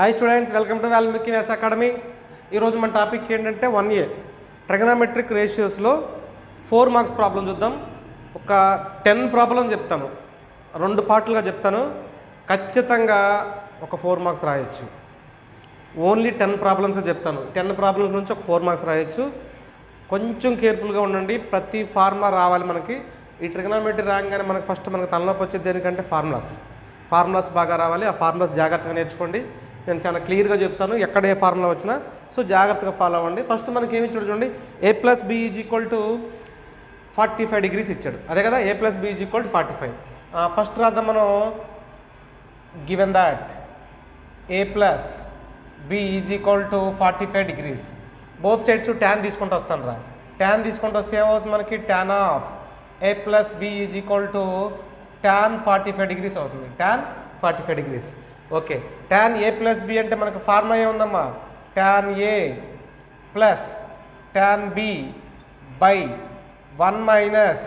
Hi students, welcome to Valmiki maths academy. ఈరోజు మన topic ఏంటంటే 1A ట్రిగనోమెట్రిక్ రేషియోస్లో 4 మార్క్స్ ప్రాబ్లం చూద్దాం. ఒక 10 ప్రాబ్లం చెప్తాను, 2 పార్ట్లుగా చెప్తాను. ఖచ్చితంగా ఒక 4 మార్క్స్ రాయొచ్చు. ఓన్లీ 10 ప్రాబ్లమ్స్ చెప్తాను. 10 ప్రాబ్లమ్స్ నుంచి ఒక 4 మార్క్స్ రాయొచ్చు. కొంచెం కేర్ఫుల్గా ఉండండి. ప్రతి ఫార్ములా రావాలి మనకి. ఈ ట్రిగనోమెట్రీ రాగానే మనకు ఫస్ట్ తలనొప్పి వచ్చేది దేనికంటే ఫార్ములాస్ బాగా రావాలి. ఆ ఫార్ములాస్ జాగ్రత్తగా నేర్చుకోండి. నేను చాలా క్లియర్గా చెప్తాను, ఎక్కడ ఏ ఫార్ములా వచ్చినా. సో జాగ్రత్తగా ఫాలో అవ్వండి. ఫస్ట్ మనకి ఏమి ఇచ్చాడు చూడండి, a+b = 45 degrees ఇచ్చాడు. అదే కదా, a+b = 45. ఫస్ట్ రాద్దాం మనం. Given that a+b = 45 degrees. Both sides tan తీసుకుంటూ వస్తాను రా. tan తీసుకుంటూ వస్తే ఏమవుతుంది మనకి, tan of a+b = tan 45 degrees అవుతుంది. tan 45 degrees. Okay, tan a+b అంటే మనకు ఫార్ములా ఏముందమ్మా, tan a plus tan b by 1 minus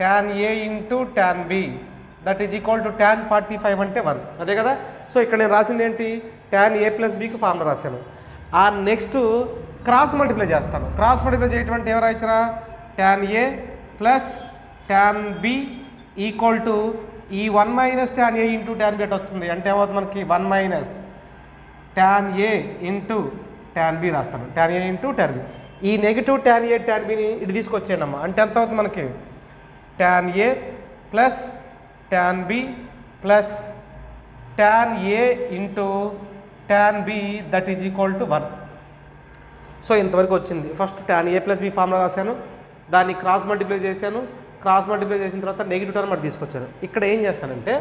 tan a into tan b that is equal to tan 45 అంటే 1. అదే కదా. సో ఇక్కడ నేను రాసింది ఏంటి, tan a+bకి ఫార్ములా రాశాను. ఆ నెక్స్ట్ క్రాస్ మల్టిప్లై చేస్తాను. క్రాస్ మల్టిప్లై చేయటం అంటే ఎవరు రాయించరా, tan a plus tan b equal to ఈ 1 minus tan a into tan b వస్తుంది. అంటే ఏమవుతుంది మనకి, 1 minus tan a into tan b రాస్తాను. tan a into tan b. ఈ నెగిటివ్ tan a tan bని ఇటు తీసుకొచ్చేయండి అమ్మా. అంటే ఎంత అవుతుంది మనకి, tan a plus tan b plus tan a into tan b that is equal to 1. So ఇంతవరకు వచ్చింది. ఫస్ట్ tan a+b ఫార్ములా రాశాను, దాన్ని క్రాస్ మల్టిప్లై చేశాను. క్రాస్ మల్టిప్లై చేసిన తర్వాత నెగిటివ్ టర్మ్ అటు తీసుకొచ్చాను. ఇక్కడ ఏం చేస్తానంటే,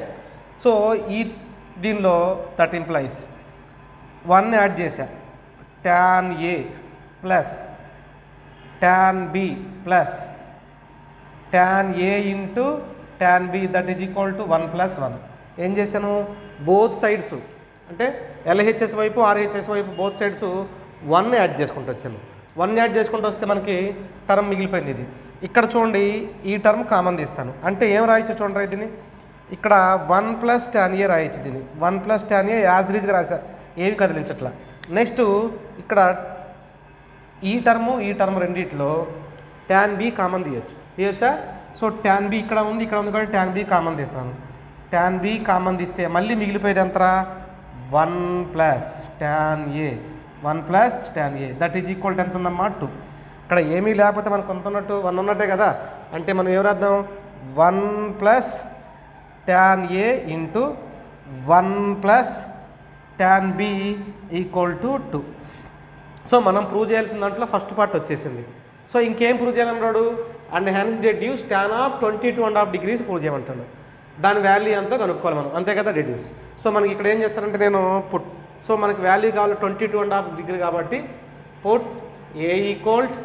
సో ఈ దీనిలో దట్ ఇంప్లైస్ 1 యాడ్ చేశా, tan a plus tan b plus tan a into tan b that is equal to 1 + 1. ఏం చేశాను, బోత్ సైడ్స్ అంటే LHS వైపు RHS వైపు బోత్ సైడ్స్ 1 యాడ్ చేసుకుంటూ వచ్చాను. 1 యాడ్ చేసుకుంటూ వస్తే మనకి టర్మ్ మిగిలిపోయింది. ఇది ఇక్కడ చూడండి, ఈ టర్మ్ కామన్ తీస్తాను. అంటే ఏం రాయొచ్చు చూడండి, దీన్ని ఇక్కడ 1 + tan a రాయొచ్చు. దీన్ని 1 + tan a యాజ్ రీజ్గా రాసా, ఏమి కదిలించట్లా. నెక్స్ట్ ఇక్కడ ఈ టర్మ్ రెండిట్లో tan b కామన్ తీయొచ్చా. సో tan b ఇక్కడ ఉంది కాబట్టి tan b కామన్ తీస్తాను. tan b కామన్ తీస్తే మళ్ళీ మిగిలిపోయేది ఎంతరా, 1 + tan a 1 + tan a that is equal to ఎంత ఉందమ్మా, 2. ఇక్కడ ఏమీ లేకపోతే మనకు కొంత ఉన్నట్టు 1 ఉన్నట్టే కదా. అంటే మనం ఏం రాద్దాం, 1 + tan a ఇంటూ 1 + tan b = 2. సో మనం ప్రూవ్ చేయాల్సిన దాంట్లో ఫస్ట్ పార్ట్ వచ్చేసింది. సో ఇంకేం ప్రూవ్ చేయాలన్నాడు, and hence deduce tan of 22.5 degrees prove చేయమంటాడు. దాని వాల్యూ ఎంతో కనుక్కోవాలి మనం, అంతే కదా, డెడ్యూస్. సో మనకి ఇక్కడ ఏం చేస్తారంటే నేను పుట్, సో మనకి వాల్యూ కావాలి 22.5 degree కాబట్టి పుట్ a =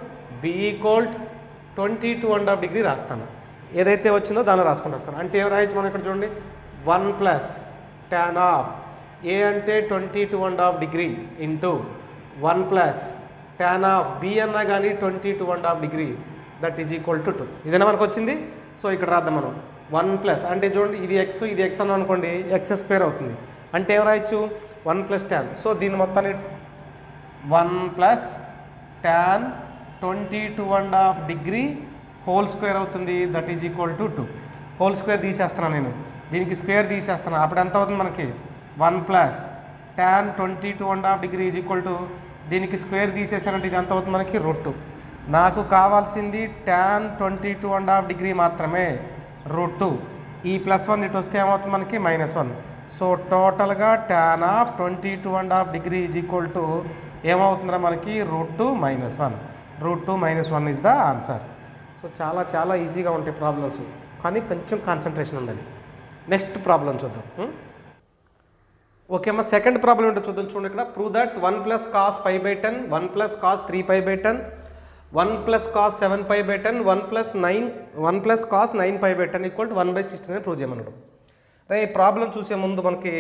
b = 22.5 degree రాస్తాను. ఏదైతే వచ్చిందో దానిలో రాసుకుంటూ వస్తాను. అంటే ఏం రాయొచ్చు మనం ఇక్కడ చూడండి, 1 + tan ఆఫ్ a అంటే 22.5 degree into 1 + tan of b అన్నా కానీ 22.5 degree that is equal to 2. ఇదేనా మనకు వచ్చింది. సో ఇక్కడ రాద్దాం మనం. 1 అంటే చూడండి, ఇది x అన్నాం అనుకోండి, x² అవుతుంది. అంటే ఏం రాయొచ్చు, 1 + tan. సో దీని మొత్తాన్ని 1 + tan 22.5 degree హోల్ స్క్వేర్ అవుతుంది. That is equal to 2. Whole square తీసేస్తున్నాను నేను, దీనికి స్క్వేర్ తీసేస్తాను. అప్పుడు ఎంత అవుతుంది మనకి, 1 + tan 22.5 degree is equal to, దీనికి స్క్వేర్ తీసేసానంటే ఇది ఎంత అవుతుంది మనకి, √2. నాకు కావాల్సింది tan 22.5 degree మాత్రమే, √2. ఈ +1 ఇటు వస్తే ఏమవుతుంది మనకి, -1. సో టోటల్గా tan of 22.5 degree is equal to ఏమవుతుందా మనకి, √2 - 1. √2 - 1 ఇస్ ద ఆన్సర్. సో చాలా చాలా ఈజీగా ఉంటాయి ప్రాబ్లమ్స్, కానీ కొంచెం కాన్సన్ట్రేషన్ ఉండాలి. నెక్స్ట్ ప్రాబ్లం చూద్దాం. ఓకే అమ్మా, సెకండ్ ప్రాబ్లం ఏంటో చూద్దాం. చూడండి ఇక్కడ, prove that 1 + cos π/10, 1 + cos 3π/10, 1 + cos 7π/10, 1 + cos 9π/10 = 1/16 అని ప్రూవ్ చేయమన్నాడు. రే, ఈ ప్రాబ్లం చూసే ముందు మనకి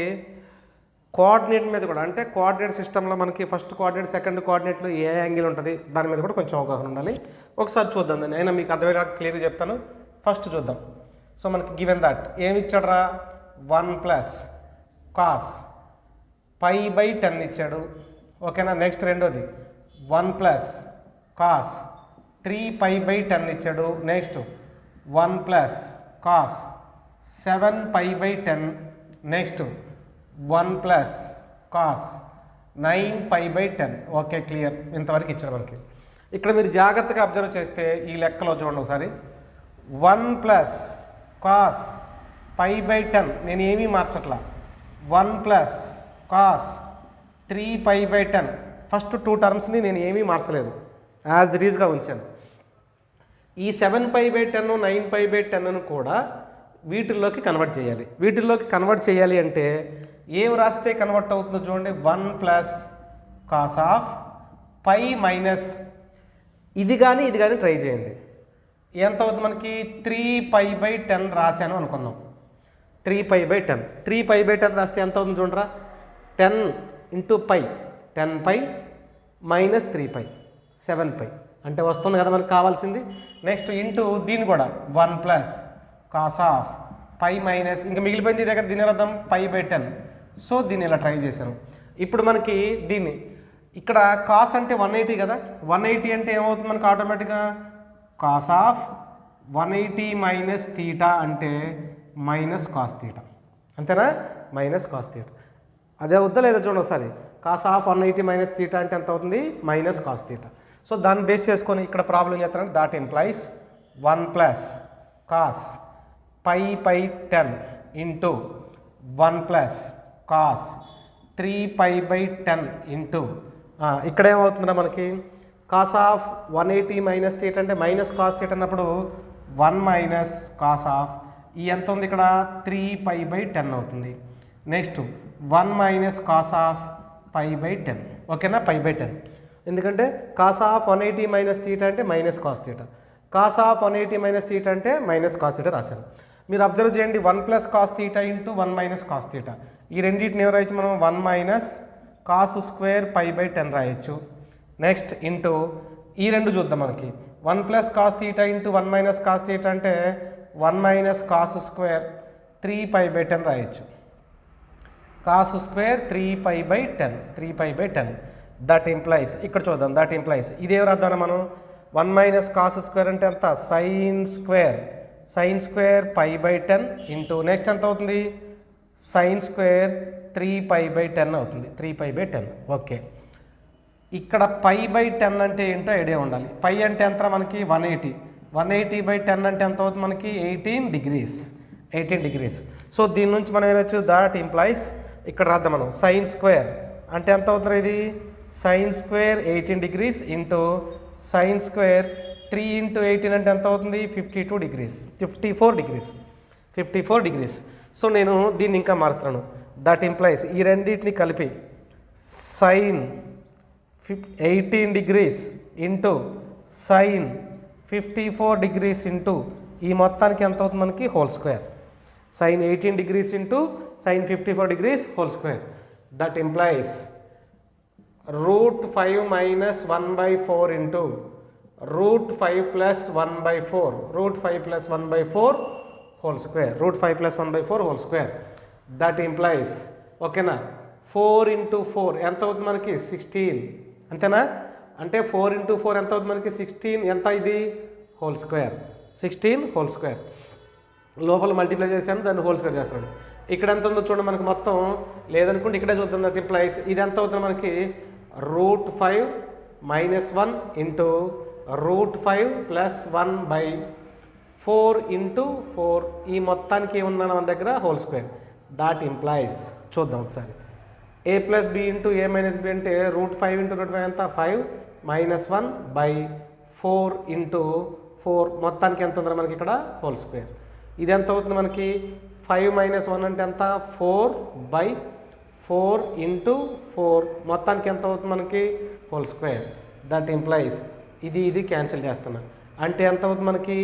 కోఆర్డినేట్ మీద కూడా, అంటే కోఆర్డినేట్ సిస్టంలో మనకి ఫస్ట్ కోఆర్డినేట్, సెకండ్ కోఆర్డినేట్లో ఏ యాంగిల్ ఉంటుంది దాని మీద కూడా కొంచెం అవగాహన ఉండాలి. ఒకసారి చూద్దాం. దాన్ని అయినా మీకు అర్థమయ్యేలా క్లియర్గా చెప్తాను. ఫస్ట్ చూద్దాం. సో మనకి గివెన్ దట్ ఏమి ఇచ్చాడరా, 1 + cos π/10 ఇచ్చాడు. ఓకేనా. నెక్స్ట్ రెండోది 1 ప్లస్ కాస్ 3π/10 ఇచ్చాడు. Next 1 plus cos 7π/10. Next 1 plus cos 9π/10. Okay, clear. ఇంతవరకు ఇచ్చాడు మనకి. ఇక్కడ మీరు జాగ్రత్తగా అబ్జర్వ్ చేస్తే ఈ లెక్కలో చూడండి ఒకసారి. 1 ప్లస్ కాస్ π/10 నేను ఏమీ మార్చట్లా. 1 ప్లస్ కాస్ 3π/10 ఫస్ట్ 2 టర్మ్స్ని నేను ఏమీ మార్చలేదు, యాజ్ ఇట్ ఈజ్గా ఉంచాను. ఈ 7π/10 9π/10 కూడా వీటిల్లోకి కన్వర్ట్ చేయాలి. వీటిల్లోకి కన్వర్ట్ చేయాలి అంటే ఏం రాస్తే కన్వర్ట్ అవుతుందో చూడండి. 1 ప్లస్ కాస్ ఆఫ్ π మైనస్ ఇది కానీ ట్రై చేయండి. ఎంత అవుతుంది మనకి? 3π/10 రాశాను అనుకుందాం. 3π/10 3π/10 రాస్తే ఎంత అవుతుంది చూడరా. 10 ఇంటూ π 10π మైనస్ 3π 7π అంటే వస్తుంది కదా మనకు కావాల్సింది. నెక్స్ట్ ఇంటూ దీన్ని కూడా 1 ప్లస్ కాస్ ఆఫ్ π మైనస్ ఇంకా మిగిలిపోయింది దగ్గర దీని అర్థం π/10. సో దీన్ని ఇలా ట్రై చేశాను. ఇప్పుడు మనకి దీన్ని ఇక్కడ కాస్ అంటే 180 కదా. 180 అంటే ఏమవుతుంది మనకు ఆటోమేటిక్గా? కాస్ ఆఫ్ 180 మైనస్ తీటా అంటే మైనస్ కాస్ తీటా. అంతేనా? Minus cos theta. అదే అవుద్దా లేదా చూడండి ఒకసారి. కాస్ ఆఫ్ 180 మైనస్ తీటా అంటే ఎంత అవుతుంది? Minus cos theta. సో దాన్ని బేస్ చేసుకొని ఇక్కడ ప్రాబ్లం చేస్తానంటే that implies 1 plus cos π/10 into 1 plus cos 3π/10 into ఇక్కడ ఏమవుతుందా మనకి? కాస్ ఆఫ్ 180 మైనస్ తీటా అంటే మైనస్ కాస్ తీటా అన్నప్పుడు 1 మైనస్ కాస్ ఆఫ్ ఈ ఎంత ఉంది ఇక్కడ? 3π/10 అవుతుంది. Next 1 minus cos of π/10. ఓకేనా? π/10 ఎందుకంటే కాస్ ఆఫ్ 180 మైనస్ తీటా అంటే minus cos theta. Cos of 180 minus theta అంటే మైనస్ కాస్ తీటా రాశాను. మీరు అబ్జర్వ్ చేయండి. 1 plus cos theta into 1 minus cos theta. ఈ రెండింటిని ఏం రాయొచ్చు మనం? 1 మైనస్ కాస్ స్క్వేర్ π/10 రాయొచ్చు. నెక్స్ట్ ఇంటూ ఈ రెండు చూద్దాం మనకి. 1 plus cos theta into 1 minus cos theta అంటే 1 మైనస్ కాస్ స్క్వేర్ 3π/10 రాయొచ్చు. కాస్ స్క్వేర్ 3π/10 దట్ ఇంప్లైస్ ఇక్కడ చూద్దాం. దట్ ఇంప్లైస్ ఇదేం రాద్దాం మనం? 1 మైనస్ కాస్ స్క్వేర్ అంటే ఎంత? సైన్ స్క్వేర్ π/10 ఇంటూ నెక్స్ట్ ఎంత అవుతుంది? సైన్ స్క్వేర్ 3π/10 అవుతుంది. 3π/10. ఓకే, ఇక్కడ π/10 అంటే ఏంటో ఐడియా ఉండాలి. పై అంటే ఎంత మనకి? 180. 180/10 అంటే ఎంత అవుతుంది మనకి? 18 డిగ్రీస్. సో దీని నుంచి మనం ఏమొచ్చు? దాట్ ఇంప్లైస్ ఇక్కడ రాద్దాం మనం. సైన్ స్క్వేర్ అంటే ఎంత అవుతుంది? ఇది sine square 18 degrees into sine square 3 into 18 అంటే ఎంత అవుతుంది? 54 డిగ్రీస్. సో నేను దీన్ని ఇంకా మారుస్తున్నాను. దట్ ఇంప్లైస్ ఈ రెండింటిని కలిపి sine 18 degrees into sine 54 degrees into ఈ మొత్తానికి ఎంత అవుతుంది మనకి? Whole square. Sine 18 degrees into sine 54 degrees whole square. That implies √5 minus 1/4 into √5 plus 1/4 whole square. √5 plus 1/4 whole square. That implies ఓకేనా 4 ఇంటూ 4 ఎంత అవుతుంది మనకి? 16. అంతేనా? అంటే 4 ఇంటూ 4 ఎంత అవుతుంది మనకి? 16. ఎంత ఇది? Whole square. 16 whole square. లోపల మల్టిప్లై చేశాను, దాన్ని హోల్ స్క్వేర్ చేస్తున్నాను. ఇక్కడ ఎంత ఉందో చూడండి మనకి మొత్తం. లేదనుకుంటే ఇక్కడే చూద్దాం. దట్ ఇంప్లైస్ ఇది ఎంత అవుతుంది మనకి? √5 మైనస్ 1 ఇంటూ √5 ప్లస్ 1/4 ఇంటూ 4 ఈ మొత్తానికి ఏమున్నా మన దగ్గర? Whole square. దాట్ ఇంప్లైస్ చూద్దాం ఒకసారి. a plus B into a minus B అంటే √5 ఇంటూ √5 ఎంత? 5 మైనస్ 1/4 ఇంటూ 4 మొత్తానికి ఎంత ఉందో మనకి ఇక్కడ? Whole square. ఇది ఎంత అవుతుంది మనకి? 5 మైనస్ 1 అంటే ఎంత? 4/4 ఇంటూ 4 మొత్తానికి ఎంత అవుతుంది మనకి? Whole square. దట్ ఇంప్లైస్ ఇది క్యాన్సిల్ చేస్తున్నా. అంటే ఎంత అవుతుంది మనకి?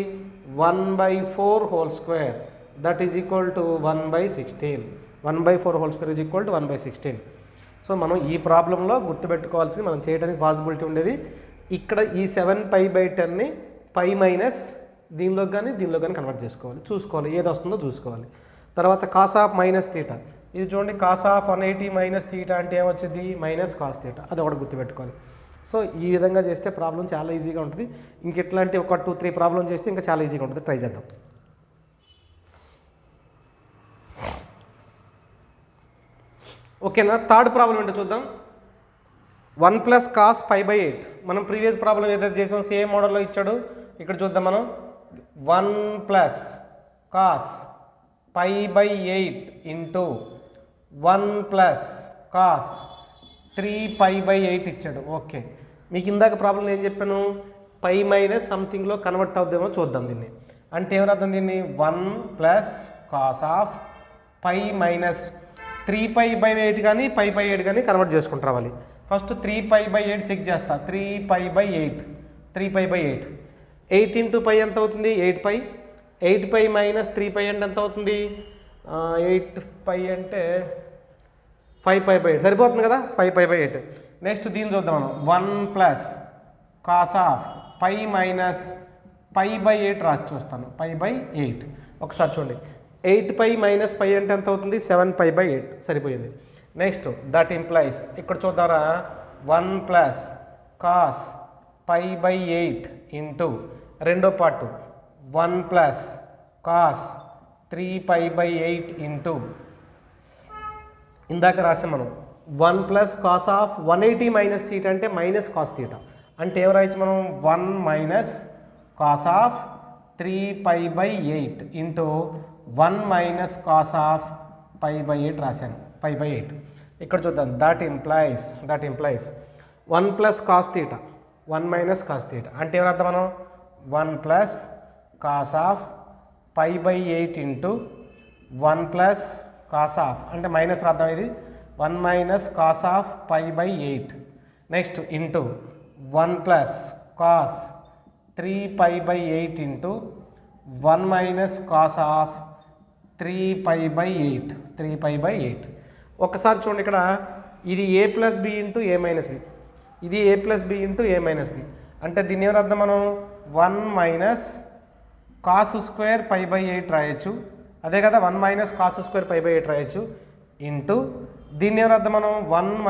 1/4 whole square. That is equal to 1/16. 1/4 whole square is equal to 1/16. So మనం ఈ ప్రాబ్లంలో గుర్తుపెట్టుకోవాల్సి మనం చేయడానికి పాసిబిలిటీ ఉండేది ఇక్కడ ఈ 7π/10ని పై మైనస్ దీనిలో కానీ కన్వర్ట్ చేసుకోవాలి. చూసుకోవాలి ఏది వస్తుందో చూసుకోవాలి. తర్వాత కాస్ ఆఫ్ మైనస్ తీటా ఇది చూడండి కాస్ ఆఫ్ 180 మైనస్ తీటా అంటే ఏమొచ్చింది మైనస్ కాస్ తీటా, అది ఒకటి గుర్తుపెట్టుకోవాలి. సో ఈ విధంగా చేస్తే ప్రాబ్లం చాలా ఈజీగా ఉంటుంది. ఇంక ఇట్లాంటి ఒక 2-3 ప్రాబ్లం చేస్తే ఇంకా చాలా ఈజీగా ఉంటుంది. ట్రై చేద్దాం. ఓకేనా, థర్డ్ ప్రాబ్లం ఏంటో చూద్దాం. 1 + cos π/8. మనం ప్రీవియస్ ప్రాబ్లం ఏదైతే చేసామో సేమ్ మోడల్లో ఇచ్చాడు. ఇక్కడ చూద్దాం మనం 1 + cos π/8 ఇంటూ 1 + cos 3π/8 ఇచ్చాడు. ఓకే, మీకు ఇందాక ప్రాబ్లం ఏం చెప్పాను, పై మైనస్ సంథింగ్లో కన్వర్ట్ అవుద్దేమో చూద్దాం దీన్ని. అంటే ఏమర్థం దీన్ని 1 + cos ఆఫ్ పై మైనస్ 3π/8 కానీ π/8 కానీ కన్వర్ట్ చేసుకుంటూ రావాలి. ఫస్ట్ 3π/8 చెక్ చేస్తా. 3π/8 8 ఇంటూ పై ఎంత అవుతుంది 8π. 8π మైనస్ 3π అంటే ఎంత అవుతుంది 8π అంటే 5π/8 సరిపోతుంది కదా, 5π/8. నెక్స్ట్ దీన్ని చూద్దాం మనం 1 + cos ఆఫ్ పై మైనస్ π/8 రాసి చూస్తాను. π/8 ఒకసారి చూడండి. 8π మైనస్ పై అంటే ఎంత అవుతుంది 7π/8 సరిపోయింది. నెక్స్ట్ దట్ ఇంప్లైస్ ఇక్కడ చూద్దారా 1 + cos π/8 ఇంటూ రెండో పార్టు 1 + cos 3π/8 ఇంటూ ఇందాక రాసాం మనం 1 + cos ఆఫ్ 180 మైనస్ తీటా అంటే మైనస్ కాస్ తీటా. అంటే ఏం రాయొచ్చు మనం 1 - cos of 3π/8 into 1 - cos of π/8 రాశాను. π/8 ఇక్కడ చూద్దాం. That implies 1 + cos theta 1 - cos theta అంటే ఏమర్థం మనం 1 + cos of π/8 into 1 + cos of అంటే మైనస్ రాద్దాం, ఇది 1 - cos of π/8. Next into 1 + cos 3π/8 into 1 - cos of 3π/8. ఒక్కసారి చూడండి, ఇక్కడ ఇది a + b into a - b, ఇది a + b into a - b. అంటే దీన్ని ఏమని అర్థం మనం 1 - cos² π/8 రాయొచ్చు. అదే కదా 1 - cos² π/8 రాయొచ్చు. ఇంటూ దీన్ని ఏమని అర్థం మనం 1 -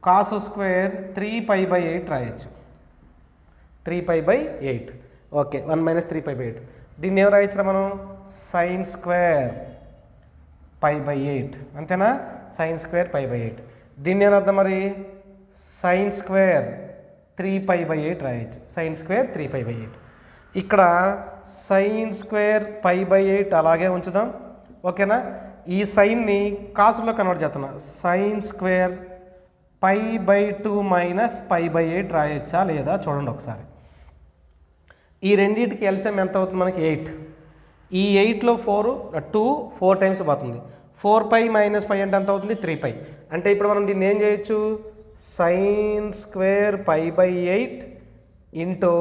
cos² 3π/8 రాయొచ్చు. 3π/8. ఓకే, 1 - 3π/8. దీన్ని ఏం రాయొచ్చు మనం sin² π/8 అంతేనా, sin² π/8. దీన్ని ఏమర్థం మరి sin² 3π/8 రాయొచ్చు. sin² 3π/8. ఇక్కడ sin² π/8 అలాగే ఉంచుదాం. ఓకేనా, ఈ సైన్ని కాసులో కన్వర్ట్ చేస్తున్నా. sin² π/2 మైనస్ π/8 రాయొచ్చా లేదా చూడండి ఒకసారి. ఈ రెండింటికి ఎల్సిఎం ఎంత అవుతుంది మనకి 8. ఈ 8లో 4 టైమ్స్ పోతుంది. 4π - π అంటే ఎంత అవుతుంది 3π. అంటే ఇప్పుడు మనం దీన్ని ఏం చేయొచ్చు sin² π/8 ఇంటూ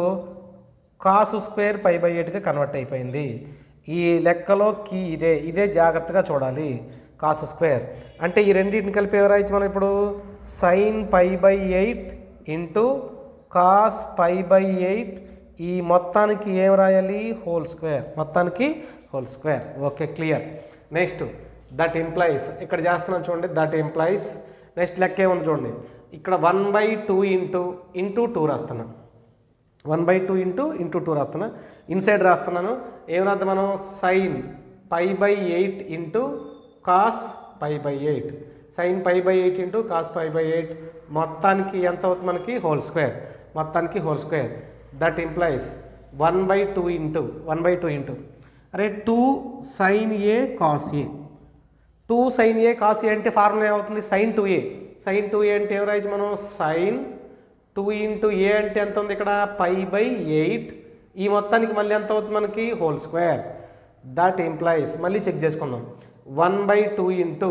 cos² π/8గా కన్వర్ట్ అయిపోయింది. ఈ లెక్కలో కీ ఇదే జాగ్రత్తగా చూడాలి. cos² అంటే ఈ రెండింటిని కలిపి ఎవరాయచ్చు మనం ఇప్పుడు sin π/8 ఇంటూ cos π/8. ఈ మొత్తానికి ఏం రాయాలి హోల్², మొత్తానికి whole. Okay, clear. Next that implies ఇక్కడ చేస్తున్నాను చూడండి. దట్ ఇంప్లైస్ నెక్స్ట్ లెక్క ఏముంది చూడండి. ఇక్కడ 1/2 ఇంటూ 2 రాస్తున్నా. 1/2 ఇంటూ 2 రాస్తున్నా. ఇన్సైడ్ రాస్తున్నాను. ఏమన్నా మనం sin π/8 into cos π/8. sin π/8 into cos π/8 మొత్తానికి ఎంత అవుతుంది మనకి హోల్², మొత్తానికి హోల్². దట్ ఇంప్లైస్ 1/2 ఇంటూ అరే 2 sin a cos a. 2 sin a cos a అంటే ఫార్ములా ఏమవుతుంది sin 2a. sin 2a అంటే ఏం రాయొచ్చు మనం sin 2 ఇంటూ a అంటే ఎంత ఉంది ఇక్కడ π/8. ఈ మొత్తానికి మళ్ళీ ఎంత అవుతుంది మనకి హోల్². దట్ ఇంప్లైస్ మళ్ళీ చెక్ చేసుకుందాం. 1/2 ఇంటూ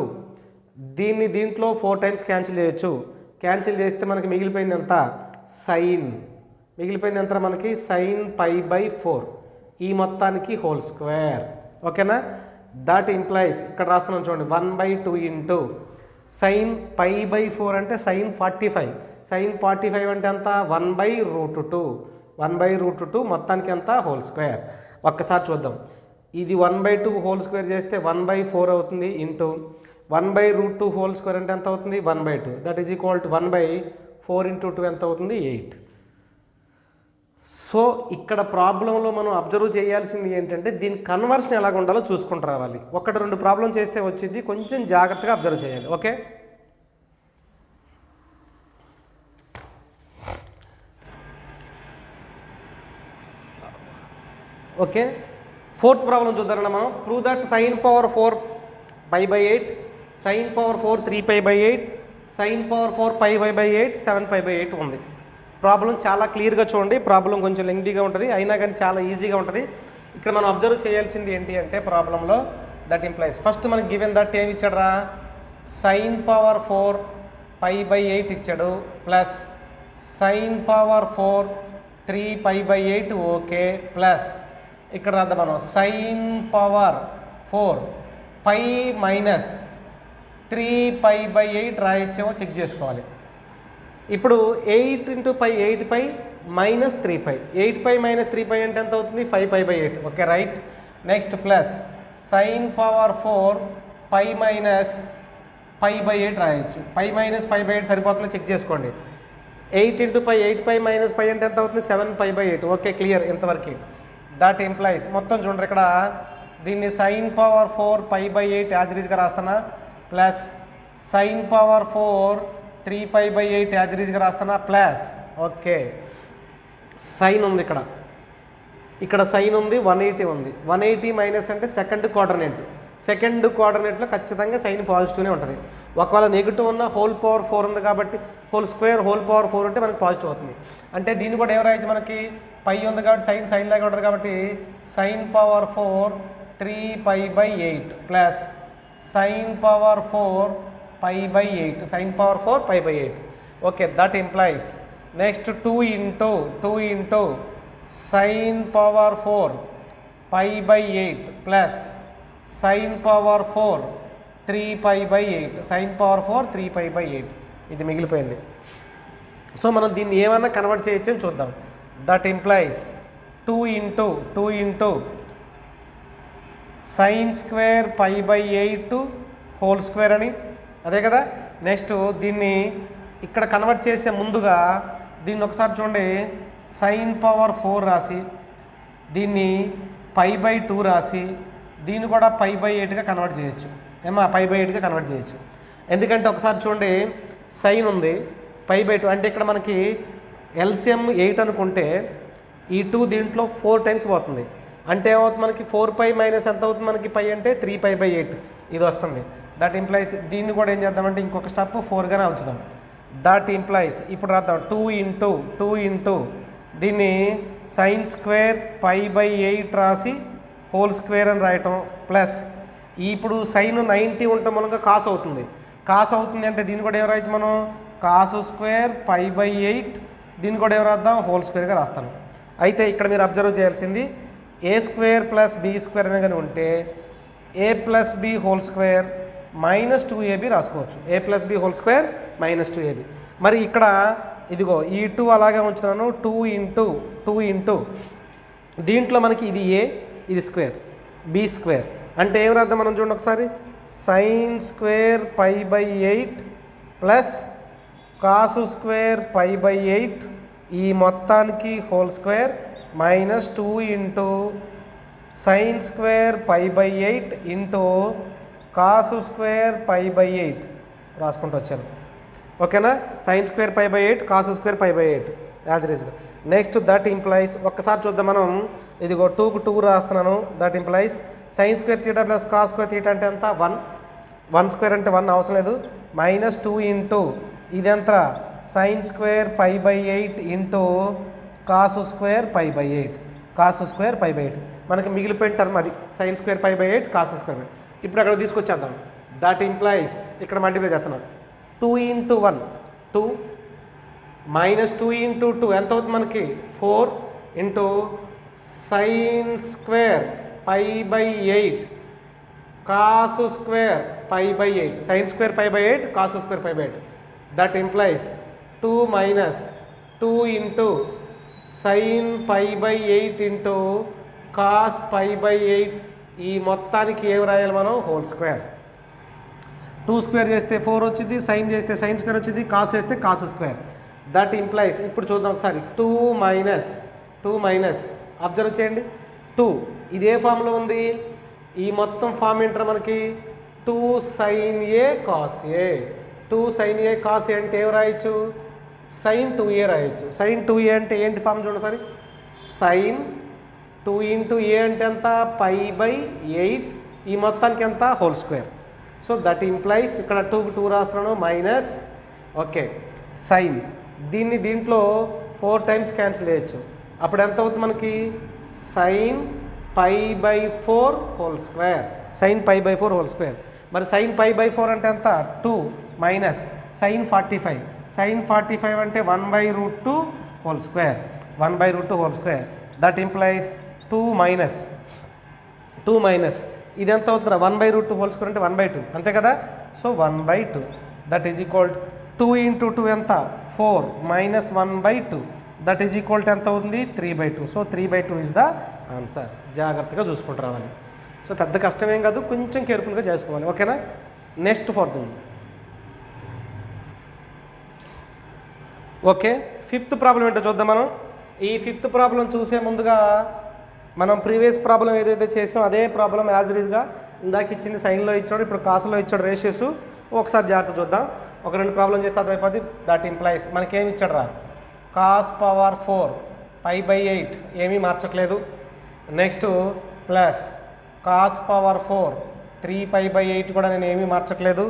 దీంట్లో 4 టైమ్స్ క్యాన్సిల్ చేయొచ్చు. క్యాన్సిల్ చేస్తే మనకి మిగిలిపోయింది ఎంత మిగిలిపోయింది ఎంత మనకి sin π/4. ఈ మొత్తానికి హోల్². ఓకేనా, దట్ ఇంప్లైస్ ఇక్కడ రాస్తున్నాం చూడండి. 1/2 ఇంటూ sin π/4 అంటే sin 45. sin 45 అంటే ఎంత 1/√2. 1/√2 మొత్తానికి ఎంత హోల్². ఒక్కసారి చూద్దాం. ఇది 1/2 హోల్ స్క్వేర్ చేస్తే 1/4 అవుతుంది ఇంటూ 1/√2 హోల్ స్క్వేర్ అంటే ఎంత అవుతుంది 1/2 that is equal to 1/4 into 2 ఎంత అవుతుంది 8. సో ఇక్కడ ప్రాబ్లంలో మనం అబ్జర్వ్ చేయాల్సింది ఏంటంటే దీని కన్వర్షన్ ఎలాగ ఉండాలో చూసుకుంటూ రావాలి. 1-2 ప్రాబ్లం చేస్తే వచ్చింది, కొంచెం జాగ్రత్తగా అబ్జర్వ్ చేయాలి. Okay, okay. 4th ప్రాబ్లం చూద్దామన్నా మనం. Prove that sin power 4 π/8, sin power 4 3π/8, sin power 4 π/8 7π/8 ఉంది. ప్రాబ్లం చాలా క్లియర్గా చూడండి. ప్రాబ్లం కొంచెం లెంగ్తీగా ఉంటుంది, అయినా కానీ చాలా ఈజీగా ఉంటుంది. ఇక్కడ మనం అబ్జర్వ్ చేయాల్సింది ఏంటి అంటే ప్రాబ్లంలో దట్ ఇంప్లైస్ ఫస్ట్ మనకి గివెన్ దట్ ఏమి ఇచ్చాడరా sin power 4 π/8 ఇచ్చాడు plus sin power 4 3π/8 okay plus ఇక్కడ రాద్దాం మనం sin power 4 π మైనస్ 3π/8 రాయొచ్చేమో చెక్ చేసుకోవాలి. ఇప్పుడు 8 × π 8π మైనస్ 3π, 8π మైనస్ 3π అంటే ఎంత అవుతుంది 5π/8. Okay right. Next plus sin power 4 π minus π/8 రాయొచ్చు. π మైనస్ π/8 సరిపోతుందో చెక్ చేసుకోండి. 8 × π 8π మైనస్ π అంటే ఎంత అవుతుంది 7π/8. ఓకే క్లియర్ ఇంతవరకు. దట్ ఇంప్లైస్ మొత్తం చూడండి ఇక్కడ దీన్ని sin power 4 π/8 యాజరీజ్గా రాస్తానా ప్లస్ sin power 4 3π/8 యాజరీజ్గా రాస్తానా ప్లస్ ఓకే సైన్ ఉంది ఇక్కడ, ఇక్కడ సైన్ ఉంది 180 ఉంది. 180 మైనస్ అంటే సెకండ్ కోఆర్డినేట్లో ఖచ్చితంగా సైన్ పాజిటివ్నే ఉంటుంది. ఒకవేళ నెగిటివ్ ఉన్న హోల్ పవర్ 4 ఉంది కాబట్టి హోల్ స్క్వేర్ హోల్ పవర్ 4 ఉంటే మనకి పాజిటివ్ అవుతుంది. అంటే దీన్ని కూడా ఎవరు రాయొచ్చు మనకి పై ఉంది కాబట్టి సైన్ లాగా ఉంటుంది కాబట్టి sin power 4 3π/8 plus sin power 4 π/8 sin power 4 π/8. Okay that implies next 2 into sin power 4 π/8 plus sin power 4 3π/8 sin power 4 3π/8 ఇది మిగిలిపోయింది. సో మనం దీన్ని ఏమన్నా కన్వర్ట్ చేయొచ్చు అని చూద్దాం. That implies 2 into sin square π/8 whole square అని అదే కదా. నెక్స్ట్ దీన్ని ఇక్కడ కన్వర్ట్ చేసే ముందుగా దీన్ని ఒకసారి చూడండి sin power 4 రాసి దీన్ని π/2 రాసి దీన్ని కూడా π/8గా కన్వర్ట్ చేయొచ్చు. π/8గా కన్వర్ట్ చేయొచ్చు. ఎందుకంటే ఒకసారి చూడండి సైన్ ఉంది π/2 అంటే ఇక్కడ మనకి LCM 8 అనుకుంటే ఈ 2 దీంట్లో 4 టైమ్స్ పోతుంది. అంటే ఏమవుతుంది మనకి 4π మైనస్ ఎంత అవుతుంది మనకి π అంటే 3π/8 ఇది వస్తుంది. దట్ ఇంప్లైస్ దీన్ని కూడా ఏం చేద్దామంటే ఇంకొక స్టెప్ 4గానే ఉంచుదాం. దట్ ఇంప్లైస్ ఇప్పుడు రాద్దాం 2 ఇంటూ దీన్ని sin స్క్వేర్ π/8 రాసి హోల్ స్క్వేర్ అని రాయటం ప్లస్ ఇప్పుడు సైన్ 90 ఉండటం మూలంగా కాస్ అవుతుంది అంటే దీన్ని కూడా ఏం రాయొచ్చు మనం కాస్ స్క్వేర్ π/8 దీన్ని కూడా ఏం రాద్దాం హోల్ స్క్వేర్గా రాస్తాను. అయితే ఇక్కడ మీరు అబ్జర్వ్ చేయాల్సింది a² + b² అని కానీ ఉంటే a + b whole square minus 2ab రాసుకోవచ్చు. a + b whole square minus 2ab. మరి ఇక్కడ ఇదిగో ఈ 2 అలాగే ఉంచుతున్నాను 2 ఇంటూ దీంట్లో మనకి ఇది a ఇది స్క్వేర్ b² అంటే ఏం రాద్దాం మనం చూడండి ఒకసారి sin square π/8 plus cos square π/8 ఈ మొత్తానికి whole square minus 2 into sin square π/8 into cos square π/8 రాసుకుంటూ వచ్చాను. ఓకేనా sin స్క్వేర్ π/8 కాస్ స్క్వేర్ π/8 యాజరీస్గా. నెక్స్ట్ దట్ ఇంప్లైస్ ఒక్కసారి చూద్దాం మనం ఇదిగో 2కు 2 రాస్తున్నాను. That implies sin square θ plus cos square θ అంటే ఎంత 1 స్క్వేర్ అంటే 1 అవసరం లేదు మైనస్ 2 ఇంటూ ఇదెంత sin square π/8 into cos square π/8 మనకి మిగిలిపోయిన టర్మ్ అది sin స్క్వేర్ π/8 కాస్ స్క్వేర్. ఇప్పుడు అక్కడ తీసుకొచ్చేద్దాం. దట్ ఇంప్లైస్ ఇక్కడ మల్టిప్లై చేస్తున్నాం 2 ఇంటూ 1 2 మైనస్ 2 ఇంటూ 2 ఎంత అవుతుంది మనకి 4 into sin square π/8 cos square π/8 sin square π/8 cos square π/8. That implies 2 minus 2 into sin π/8 into cos π/8 ఈ మొత్తానికి ఏమి రాయాలి మనం హోల్ స్క్వేర్. 2 స్క్వేర్ చేస్తే 4 వచ్చింది, సైన్ చేస్తే సైన్ స్క్వేర్ వచ్చింది, కాస్ చేస్తే కాస్ స్క్వేర్. దట్ ఇంప్లైస్ ఇప్పుడు చూద్దాం ఒకసారి 2 మైనస్ అబ్జర్వ్ చేయండి 2 ఇది ఏ ఫామ్లో ఉంది, ఈ మొత్తం ఫామ్ ఏంటారు మనకి 2 sin a cos a. 2 sin a cos a అంటే ఏం రాయొచ్చు sin 2a రాయొచ్చు. sin 2a అంటే ఏంటి ఫామ్ చూడండి సరే, sin 2 into a అంటే ఎంత π/8, ఈ మొత్తానికి ఎంత whole square. So that implies ఇక్కడ 2 రాస్తున్నాను మైనస్ ఓకే సైన్, దీంట్లో 4 టైమ్స్ క్యాన్సిల్ చేయొచ్చు. అప్పుడు ఎంత అవుతుంది మనకి sin π/4 whole square. sin π/4 whole square. మరి sin π/4 అంటే ఎంత 2 మైనస్ sin 45. sin 45 అంటే 1/√2 whole square. 1/√2 whole square. That implies 2 minus ఇది ఎంత అవుతుందా 1/√2 హోల్ స్క్వేర్ అంటే 1/2 అంతే కదా. So 1/2 that is equal 2 into 2 ఎంత 4 minus 1/2 that is equal to ఎంత అవుతుంది 3/2. So 3/2 is the answer. జాగ్రత్తగా చూసుకుంటూ రావాలి. సో పెద్ద కష్టమేం కాదు, కొంచెం కేర్ఫుల్గా చేసుకోవాలి. ఓకేనా. Next fourth okay 5th problem ఏంటో చూద్దాం మనం. ఈ 5th ప్రాబ్లం చూసే ముందుగా మనం ప్రీవియస్ ప్రాబ్లం ఏదైతే చేసామో అదే ప్రాబ్లం యాజ్ ఇట్ ఈజ్గా ఇందాక ఇచ్చింది సైన్లో ఇచ్చాడు, ఇప్పుడు కాసులో ఇచ్చాడు రేషియోస్. ఒకసారి జాగ్రత్త చూద్దాం. ఒక 2 ప్రాబ్లం చేస్తే అర్థమైపోద్ది. దట్ ఇంప్లైస్ మనకేమి ఇచ్చాడు రా cos power 4 π/8 ఏమీ మార్చట్లేదు. నెక్స్ట్ ప్లస్ cos power 4 3π/8 కూడా నేను ఏమీ మార్చట్లేదు,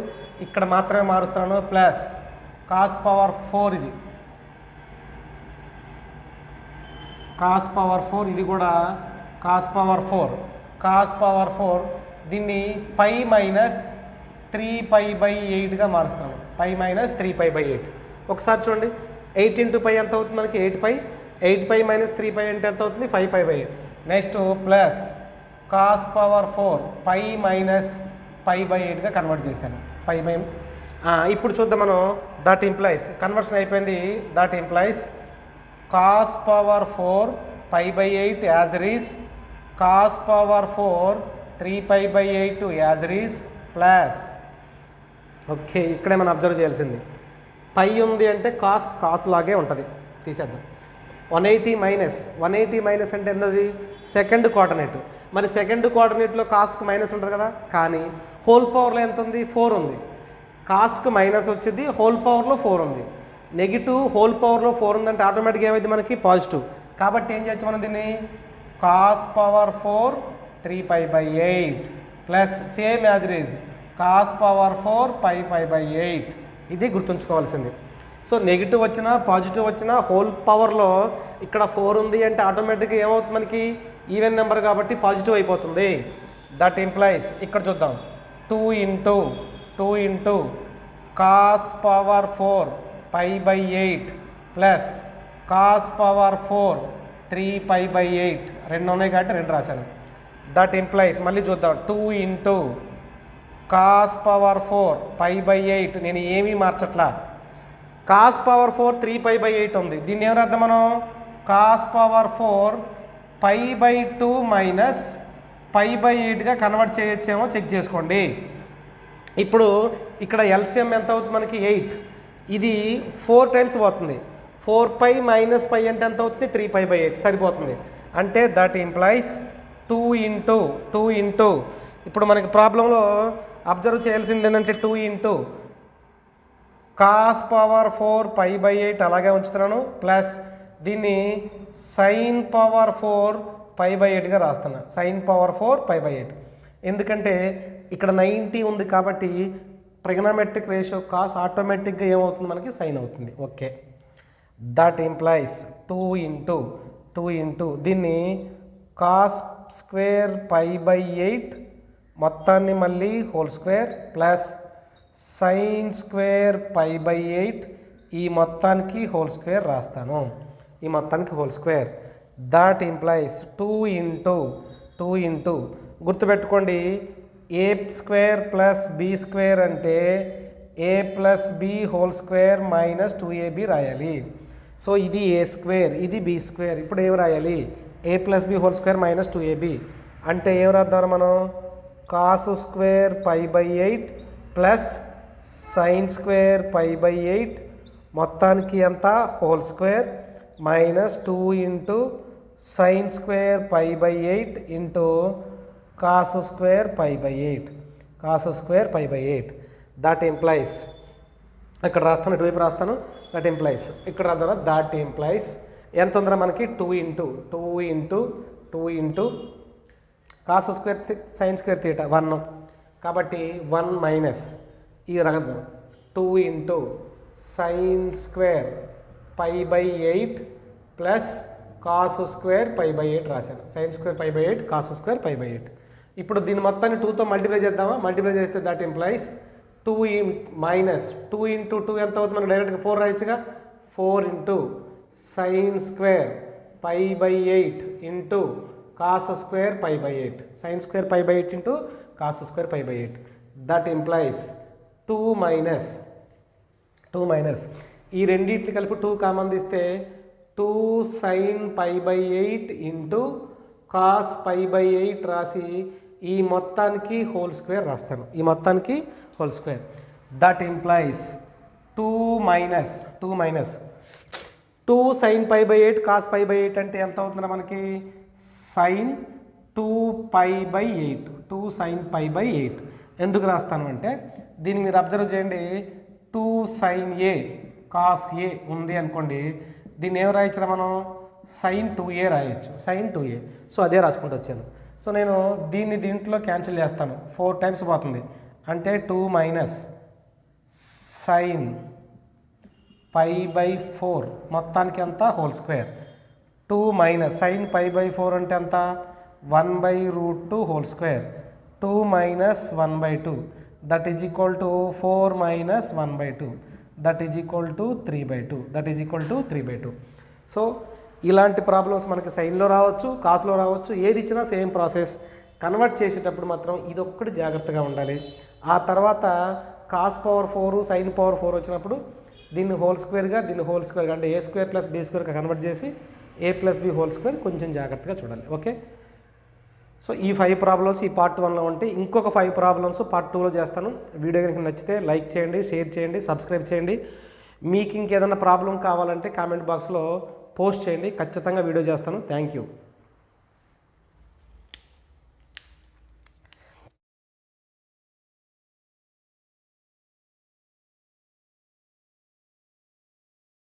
ఇక్కడ మాత్రమే మారుస్తున్నాను. ప్లస్ cos power 4 ఇది cos power 4 ఇది కూడా cos power 4 దీన్ని π మైనస్ 3π/8గా మారుస్తున్నాను. π మైనస్ 3π/8. ఒకసారి చూడండి 8 into π ఎంత అవుతుంది మనకి 8π. 8π మైనస్ 3π అంటే ఎంత అవుతుంది 5π/8. Next plus cos power 4 π minus π/8గా కన్వర్ట్ చేశాను. ఇప్పుడు చూద్దాం మనం. దట్ ఇంప్లైస్ కన్వర్షన్ అయిపోయింది. That implies cos power 4 π/8 as it is, cos power 4 3π/8 as it is plus okay ఇక్కడే మనం అబ్జర్వ్ చేయాల్సింది పై ఉంది అంటే కాస్ లాగే ఉంటుంది. తీసేద్దాం. 180 మైనస్ అంటే ఎన్నది సెకండ్ కోఆర్డినేట్. మరి సెకండ్ కోఆర్డినేట్లో కాస్కు మైనస్ ఉంటుంది కదా, కానీ హోల్ పవర్లో ఎంత ఉంది 4 ఉంది. కాస్కు మైనస్ వచ్చింది, హోల్ పవర్లో 4 ఉంది. నెగిటివ్ హోల్ పవర్లో 4 ఉందంటే ఆటోమేటిక్గా ఏమైంది మనకి పాజిటివ్. కాబట్టి ఏం చేయొచ్చు మనం దీన్ని cos power 4 3π/8 plus same as it is cos power 4 π/8. ఇది గుర్తుంచుకోవాల్సింది. సో నెగిటివ్ వచ్చినా పాజిటివ్ వచ్చినా హోల్ పవర్లో ఇక్కడ 4 ఉంది అంటే ఆటోమేటిక్గా ఏమవుతుంది మనకి ఈవెన్ నెంబర్ కాబట్టి పాజిటివ్ అయిపోతుంది. దట్ ఇంప్లైస్ ఇక్కడ చూద్దాం 2 into cos power 4 π/8 plus cos power 4 3π/8 రెండు ఉన్నాయి కాబట్టి 2 రాశాను. దట్ ఇంప్లైస్ మళ్ళీ చూద్దాం 2 into cos power 4 π/8 నేను ఏమీ మార్చట్లా. cos power 4 3π/8 ఉంది, దీన్ని ఏం రాద్దాం మనం cos power 4 π/2 మైనస్ π/8గా కన్వర్ట్ చేయొచ్చేమో చెక్ చేసుకోండి. ఇప్పుడు ఇక్కడ ఎల్సిఎం ఎంత అవుతుంది మనకి 8, ఇది 4 టైమ్స్ పోతుంది. 4π మైనస్ π అంటే ఎంత అవుతుంది 3π/8 సరిపోతుంది. అంటే దట్ ఇంప్లైస్ 2 into ఇప్పుడు మనకి ప్రాబ్లంలో అబ్జర్వ్ చేయాల్సింది ఏంటంటే 2 into cos power 4 π/8 అలాగే ఉంచుతున్నాను. ప్లస్ దీన్ని sin power 4 π/8గా రాస్తున్నా. sin power 4 π/8 ఎందుకంటే ఇక్కడ 90 ఉంది కాబట్టి ట్రిగనోమెట్రిక్ రేషియో కాస్ ఆటోమేటిక్గా ఏమవుతుంది మనకి సైన్ అవుతుంది. ఓకే దట్ ఇంప్లైస్ 2 into దీన్ని cos స్క్వేర్ π/8 మొత్తాన్ని మళ్ళీ whole square plus sine square π/8 ఈ మొత్తానికి హోల్ స్క్వేర్ రాస్తాను. ఈ మొత్తానికి whole square. That implies 2 into గుర్తుపెట్టుకోండి a square plus b square అంటే a plus b whole square minus 2ab రాయాలి. సో ఇది ఏ స్క్వేర్, ఇది బి స్క్వేర్. ఇప్పుడు ఏమి రాయాలి a plus b whole square minus 2ab. అంటే ఏం రాద్దాం మనం cos square pi by 8 plus sine square pi by 8 మొత్తానికి ఎంత whole square minus 2 into sine square pi by 8 into cos square pi by 8 cos square pi by 8 that implies ఇక్కడ రాస్తాను ఇటువైపు రాస్తాను దట్ ఇంప్లైస్ ఇక్కడ రాద్దాం దట్ ఇంప్లైస్ ఎంత ఉందిరా మనకి 2 into cos square sine square theta 1 కాబట్టి 1 మైనస్ ఈ రకం 2 into sine square pi by 8 plus cos square pi by 8 రాశాను sine square pi by 8 cos square pi by 8 ఇప్పుడు దీని మొత్తాన్ని 2తో మల్టిప్లై చేద్దామా మల్టిప్లై చేస్తే దట్ ఇంప్లైస్ 2 మైనస్ 2 ఇంటూ 2 ఎంత అవుతుంది మనకు డైరెక్ట్గా 4 రాయొచ్చుగా 4 into sine square pi by 8 into cos square pi by 8 sine square pi by 8 into cos square pi by 8 that implies 2 minus ఈ రెండింటిని కలిపి 2 కామన్ తీస్తే 2 sine pi by 8 into cos pi by 8 రాసి ఈ మొత్తానికి హోల్ స్క్వేర్ రాస్తాను ఈ మొత్తానికి whole square that implies 2 minus 2 sine pi by 8 cos pi by 8 అంటే ఎంత అవుతుందా మనకి sine 2 pi by 8 2 sine pi by 8 ఎందుకు రాస్తాను అంటే దీన్ని మీరు అబ్జర్వ్ చేయండి 2 సైన్ ఏ కాస్ ఏ ఉంది అనుకోండి దీన్ని ఏం రాయొచ్చురా మనం సైన్ 2a రాయొచ్చు సైన్ 2a సో అదే రాసుకుంటూ వచ్చాను సో నేను దీన్ని దీంట్లో క్యాన్సిల్ చేస్తాను 4 టైమ్స్ పోతుంది అంటే 2 మైనస్ సైన్ పై బై 4 మొత్తానికి ఎంత whole square 2 minus sine pi by 4 అంటే ఎంత 1/√2 whole square 2 minus 1/2 that is equal to 4 minus 1/2 that is equal to 3/2 so ఇలాంటి ప్రాబ్లమ్స్ మనకి సైన్లో రావచ్చు కాస్లో రావచ్చు ఏది ఇచ్చినా సేమ్ ప్రాసెస్ కన్వర్ట్ చేసేటప్పుడు మాత్రం ఇదొక్కటి జాగ్రత్తగా ఉండాలి ఆ తర్వాత కాస్ పవర్ 4 సైన్ పవర్ 4 వచ్చినప్పుడు దీన్ని హోల్ స్క్వేర్గా అంటే ఏ స్క్వేర్ ప్లస్ బీ స్క్వేర్గా కన్వర్ట్ చేసి ఏ ప్లస్ బి హోల్ స్క్వేర్ కొంచెం జాగ్రత్తగా చూడాలి ఓకే సో ఈ 5 ప్రాబ్లమ్స్ ఈ పార్ట్ 1లో ఉంటాయి ఇంకొక 5 ప్రాబ్లమ్స్ పార్ట్ 2లో చేస్తాను వీడియో కనుక నచ్చితే లైక్ చేయండి షేర్ చేయండి సబ్స్క్రైబ్ చేయండి మీకు ఇంకేదైనా ప్రాబ్లం కావాలంటే కామెంట్ బాక్స్లో పోస్ట్ చేయండి ఖచ్చితంగా వీడియో చేస్తాను థ్యాంక్ యూ